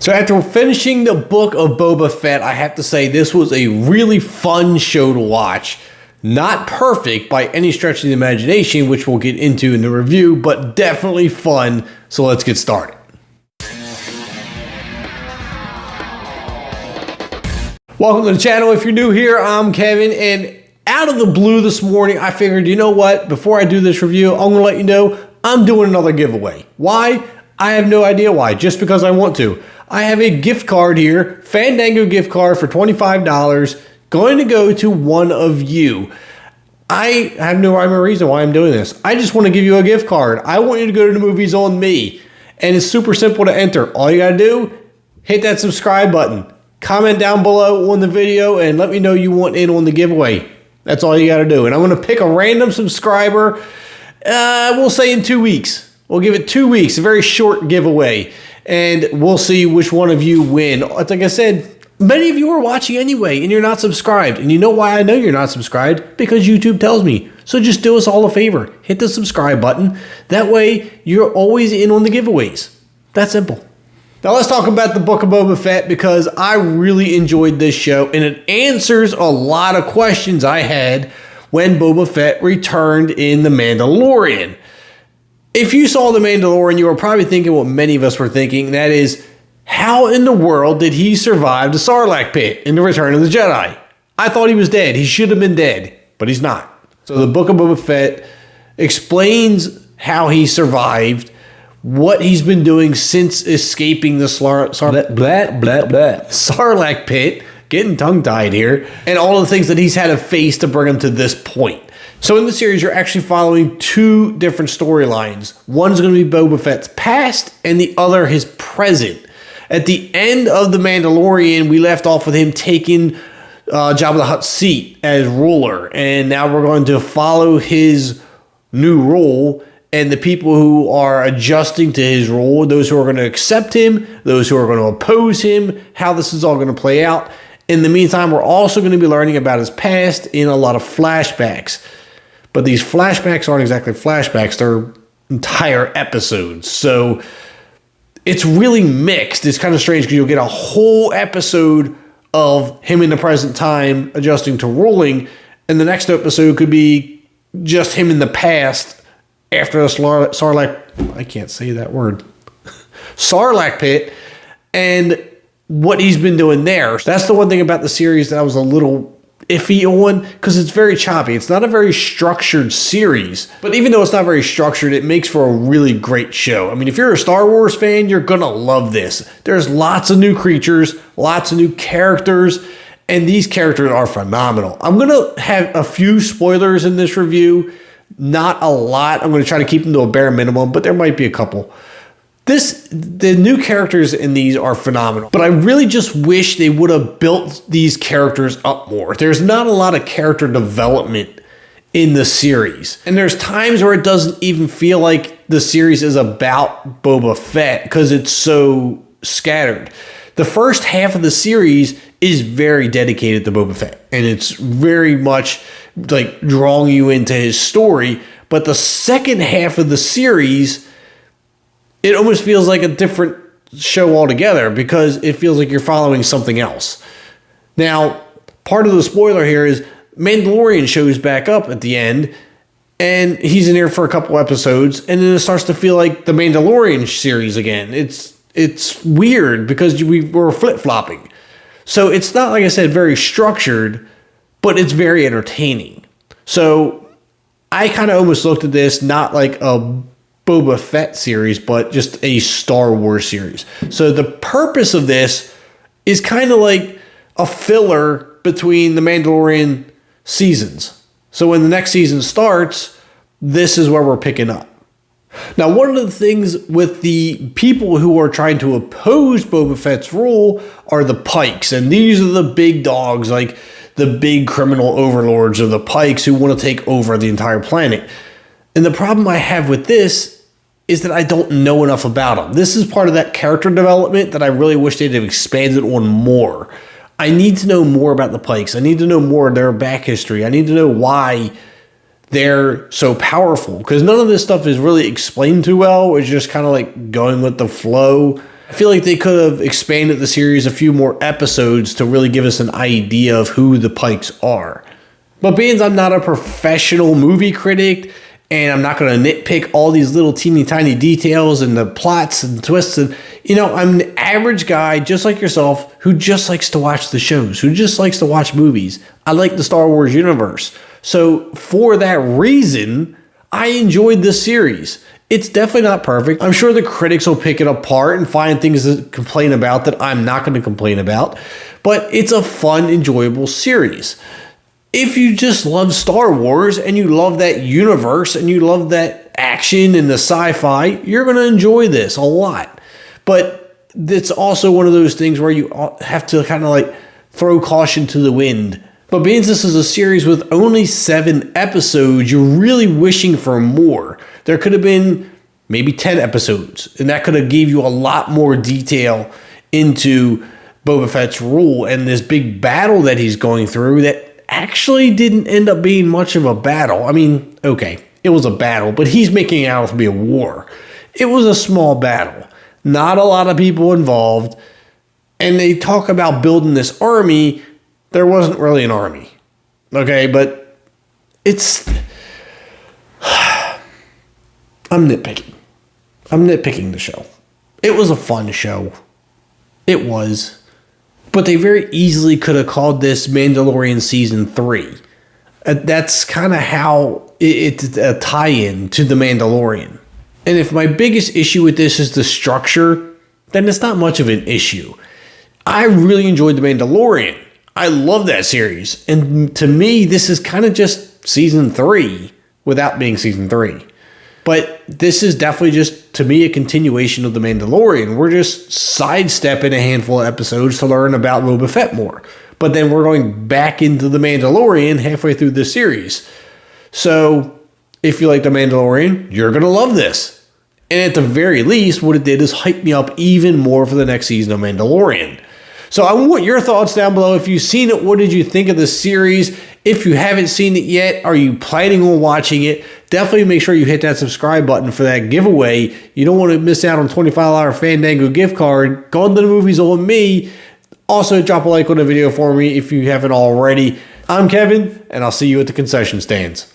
So after finishing the Book of Boba Fett, I have to say this was a really fun show to watch. Not perfect by any stretch of the imagination, which we'll get into in the review, but definitely fun. So let's get started. Welcome to the channel. If you're new here, I'm Kevin, and out of the blue this morning, I figured, you know what? Before I do this review, I'm going to let you know I'm doing another giveaway. Why? I have no idea why, just because I want to. I have a gift card here, Fandango gift card for $25, going to go to one of you. I have no rhyme or reason why I'm doing this. I just want to give you a gift card. I want you to go to the movies on me, and it's super simple to enter. All you got to do, hit that subscribe button, comment down below on the video, and let me know you want in on the giveaway. That's all you got to do. And I'm going to pick a random subscriber, we'll say in 2 weeks. We'll give it 2 weeks, a very short giveaway, and we'll see which one of you win. Like I said, many of you are watching anyway, and you're not subscribed. And you know why I know you're not subscribed? Because YouTube tells me. So just do us all a favor. Hit the subscribe button. That way, you're always in on the giveaways. That's simple. Now let's talk about the Book of Boba Fett, because I really enjoyed this show, and it answers a lot of questions I had when Boba Fett returned in The Mandalorian. If you saw The Mandalorian, you were probably thinking what many of us were thinking, that is, how in the world did he survive the Sarlacc pit in The Return of the Jedi? I thought he was dead. He should have been dead, but he's not. So the Book of Boba Fett explains how he survived, what he's been doing since escaping the Sarlacc pit, getting tongue-tied here, and all the things that he's had to face to bring him to this point. So in the series, you're actually following two different storylines. One's going to be Boba Fett's past, and the other his present. At the end of The Mandalorian, we left off with him taking Joba the Hutts' seat as ruler, and now we're going to follow his new role and the people who are adjusting to his role, those who are going to accept him, those who are going to oppose him, how this is all going to play out. In the meantime, we're also going to be learning about his past in a lot of flashbacks. But these flashbacks aren't exactly flashbacks, they're entire episodes. So it's really mixed. It's kind of strange because you'll get a whole episode of him in the present time adjusting to ruling, and the next episode could be just him in the past after the Sarlacc, I can't say that word, Sarlacc pit, and what he's been doing there. That's the one thing about the series that I was a little iffy on, because it's very choppy. It's not a very structured series, but even though it's not very structured, it makes for a really great show. I mean, if you're a Star Wars fan, you're gonna love this. There's lots of new creatures, lots of new characters, and these characters are phenomenal. I'm gonna have a few spoilers in this review, not a lot. I'm gonna try to keep them to a bare minimum, but there might be a couple. The new characters in these are phenomenal, but I really just wish they would have built these characters up more. There's not a lot of character development in the series, and there's times where it doesn't even feel like the series is about Boba Fett because it's so scattered. The first half of the series is very dedicated to Boba Fett, and it's very much like drawing you into his story, but the second half of the series, it almost feels like a different show altogether because it feels like you're following something else. Now, part of the spoiler here is Mandalorian shows back up at the end, and he's in here for a couple episodes, and then it starts to feel like the Mandalorian series again. It's weird because we were flip-flopping. So it's not, like I said, very structured, but it's very entertaining. So I kind of almost looked at this not like a Boba Fett series, but just a Star Wars series. So the purpose of this is kind of like a filler between the Mandalorian seasons. So when the next season starts, this is where we're picking up. Now, one of the things with the people who are trying to oppose Boba Fett's rule are the Pikes, and these are the big dogs, like the big criminal overlords of the Pikes who want to take over the entire planet. And the problem I have with this is that I don't know enough about them. This is part of that character development that I really wish they'd have expanded on more. I need to know more about the Pikes. I need to know more of their back history. I need to know why they're so powerful, because none of this stuff is really explained too well. It's just kind of like going with the flow. I feel like they could have expanded the series a few more episodes to really give us an idea of who the Pikes are. But being I'm not a professional movie critic, and I'm not going to nitpick all these little teeny tiny details and the plots and twists, and I'm an average guy just like yourself who just likes to watch the shows, who just likes to watch movies. I like the Star Wars universe. So for that reason, I enjoyed this series. It's definitely not perfect. I'm sure the critics will pick it apart and find things to complain about that I'm not going to complain about. But it's a fun, enjoyable series. If you just love Star Wars and you love that universe and you love that action and the sci-fi, you're going to enjoy this a lot. But it's also one of those things where you have to kind of like throw caution to the wind. But being this is a series with only 7 episodes, you're really wishing for more. There could have been maybe 10 episodes, and that could have gave you a lot more detail into Boba Fett's rule and this big battle that he's going through that actually didn't end up being much of a battle. I mean, okay, it was a battle, but he's making it out to be a war. It was a small battle. Not a lot of people involved. And they talk about building this army. There wasn't really an army. Okay, but it's... I'm nitpicking. I'm nitpicking the show. It was a fun show. It was. But they very easily could have called this Mandalorian Season 3. That's kind of how it's a tie-in to The Mandalorian. And if my biggest issue with this is the structure, then it's not much of an issue. I really enjoyed The Mandalorian. I love that series. And to me, this is kind of just Season 3 without being Season 3. But this is definitely just, to me, a continuation of The Mandalorian. We're just sidestepping a handful of episodes to learn about Boba Fett more. But then we're going back into The Mandalorian halfway through this series. So, if you like The Mandalorian, you're going to love this. And at the very least, what it did is hype me up even more for the next season of Mandalorian. So I want your thoughts down below. If you've seen it, what did you think of the series? If you haven't seen it yet, are you planning on watching it? Definitely make sure you hit that subscribe button for that giveaway. You don't want to miss out on $25 Fandango gift card. Going to the movies on me. Also, drop a like on the video for me if you haven't already. I'm Kevin, and I'll see you at the concession stands.